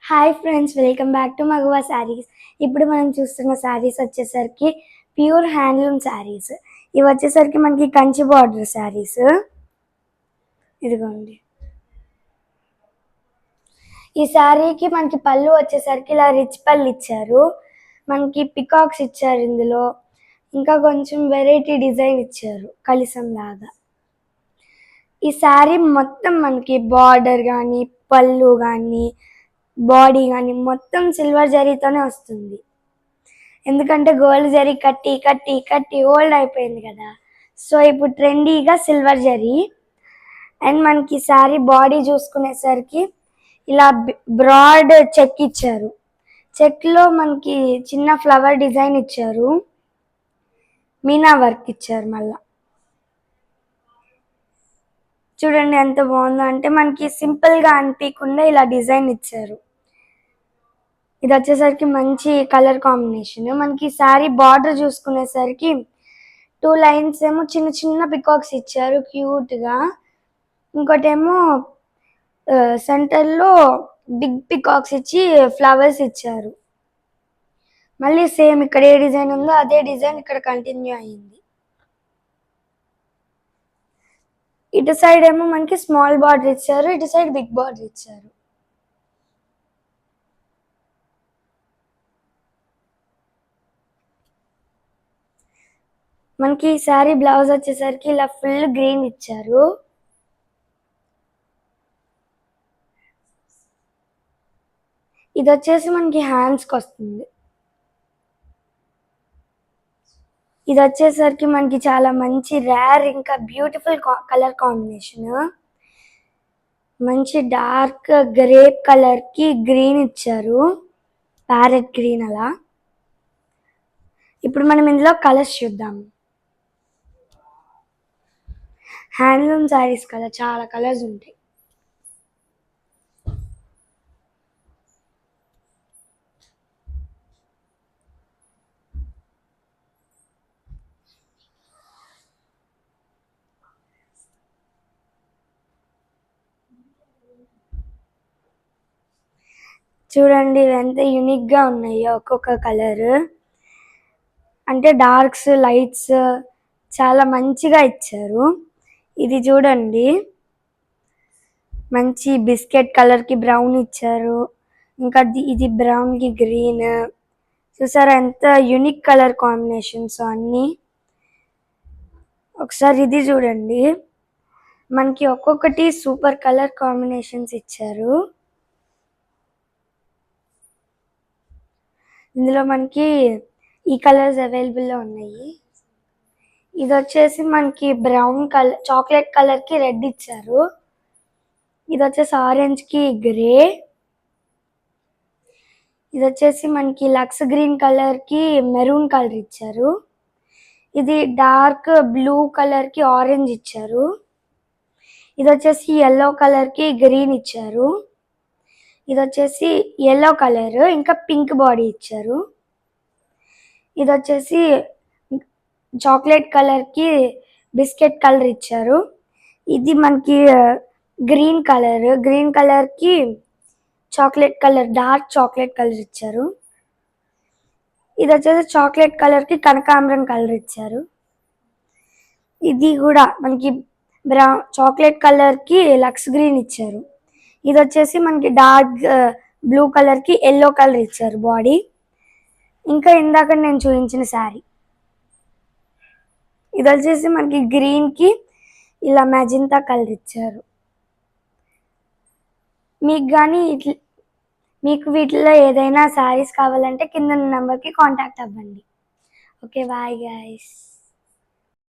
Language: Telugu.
Hi friends, welcome back to మగువా శారీస్. ఇప్పుడు మనం చూస్తున్న శారీస్ వచ్చేసరికి ప్యూర్ హ్యాండ్లూమ్ శారీస్. ఇవి వచ్చేసరికి మనకి కంచి బార్డర్ శారీస్. ఇదిగోండి, ఈ శారీకి మనకి పళ్ళు వచ్చేసరికి ఇలా రిచ్ పళ్ళు ఇచ్చారు. మనకి పికాక్స్ ఇచ్చారు ఇందులో. ఇంకా కొంచెం వెరైటీ డిజైన్ ఇచ్చారు కలిసం లాగా. ఈ శారీ మొత్తం మనకి బార్డర్ కానీ పళ్ళు కానీ బాడీ కానీ మొత్తం సిల్వర్ జరీతోనే వస్తుంది. ఎందుకంటే గోల్డ్ జరీ కట్టి కట్టి కట్టి ఓల్డ్ అయిపోయింది కదా. సో ఇప్పుడు ట్రెండీగా సిల్వర్ జరీ. అండ్ మనకి శారీ బాడీ చూసుకునేసరికి ఇలా బ్రాడ్ చెక్ ఇచ్చారు. చెక్లో మనకి చిన్న ఫ్లవర్ డిజైన్ ఇచ్చారు, మీనా వర్క్ ఇచ్చారు. మళ్ళా చూడండి ఎంత బాగుందో, అంటే మనకి సింపుల్గా అనిపించకుండా ఇలా డిజైన్ ఇచ్చారు. ఇది వచ్చేసరికి మంచి కలర్ కాంబినేషన్. మనకి శారీ బార్డర్ చూసుకునేసరికి 2 లైన్స్ ఏమో చిన్న చిన్న పికాక్స్ ఇచ్చారు క్యూట్గా. ఇంకోటేమో సెంటర్లో బిగ్ పికాక్స్ ఇచ్చి ఫ్లవర్స్ ఇచ్చారు. మళ్ళీ సేమ్ ఇక్కడ ఏ డిజైన్ ఉందో అదే డిజైన్ ఇక్కడ కంటిన్యూ అయ్యింది. ఇటు సైడ్ ఏమో మనకి స్మాల్ బార్డర్ ఇచ్చారు, ఇటు సైడ్ బిగ్ బార్డర్ ఇచ్చారు. మనకి ఈ శారీ బ్లౌజ్ వచ్చేసరికి ఇలా ఫుల్ గ్రీన్ ఇచ్చారు. ఇది వచ్చేసి మనకి హ్యాండ్స్కి వస్తుంది. ఇది వచ్చేసరికి మనకి చాలా మంచి రేర్ ఇంకా బ్యూటిఫుల్ కలర్ కాంబినేషన్. మంచి డార్క్ గ్రేప్ కలర్కి గ్రీన్ ఇచ్చారు, ప్యారెట్ గ్రీన్ అలా. ఇప్పుడు మనం ఇందులో కలర్స్ చూద్దాం. హ్యాండ్లూమ్ శారీస్ కదా, చాలా కలర్స్ ఉంటాయి. చూడండి ఎంత యూనిక్గా ఉన్నాయో ఒక్కొక్క కలర్. అంటే డార్క్స్ లైట్స్ చాలా మంచిగా ఇచ్చారు. ఇది చూడండి, మంచి బిస్కెట్ కలర్కి బ్రౌన్ ఇచ్చారు. ఇంకా ఇది బ్రౌన్కి గ్రీన్. చూసారా ఎంత యూనిక్ కలర్ కాంబినేషన్స్ అన్నీ. ఒకసారి ఇది చూడండి, మనకి ఒక్కొక్కటి సూపర్ కలర్ కాంబినేషన్స్ ఇచ్చారు. ఇందులో మనకి ఈ కలర్స్ అవైలబుల్లో ఉన్నాయి. ఇది వచ్చేసి మనకి బ్రౌన్ కలర్, చాక్లెట్ కలర్కి రెడ్ ఇచ్చారు. ఇది వచ్చేసి ఆరెంజ్కి గ్రే. ఇది వచ్చేసి మనకి లక్స్ గ్రీన్ కలర్కి మెరూన్ కలర్ ఇచ్చారు. ఇది డార్క్ బ్లూ కలర్కి ఆరెంజ్ ఇచ్చారు. ఇది వచ్చేసి ఎల్లో కలర్కి గ్రీన్ ఇచ్చారు. ఇది వచ్చేసి ఎల్లో కలర్ ఇంకా పింక్ బాడీ ఇచ్చారు. ఇది వచ్చేసి చాక్లెట్ కలర్కి బిస్కెట్ కలర్ ఇచ్చారు. ఇది మనకి గ్రీన్ కలర్కి chocolate colour, dark chocolate colour ఇచ్చారు. ఇది వచ్చేసి చాక్లెట్ కలర్కి కనకాంబరం కలర్ ఇచ్చారు. ఇది కూడా మనకి చాక్లెట్ కలర్కి లక్స్ గ్రీన్ ఇచ్చారు. ఇది వచ్చేసి మనకి డార్క్ బ్లూ కలర్కి ఎల్లో కలర్ ఇచ్చారు బాడీ. ఇంకా ఇందాక నేను చూపించిన శారీ ఇది వచ్చేసి మనకి గ్రీన్కి ఇలా మెజెంటా కలర్ ఇచ్చారు. మీకు వీటిలో ఏదైనా శారీస్ కావాలంటే కింద నెంబర్కి కాంటాక్ట్ అవ్వండి. Okay, bye guys.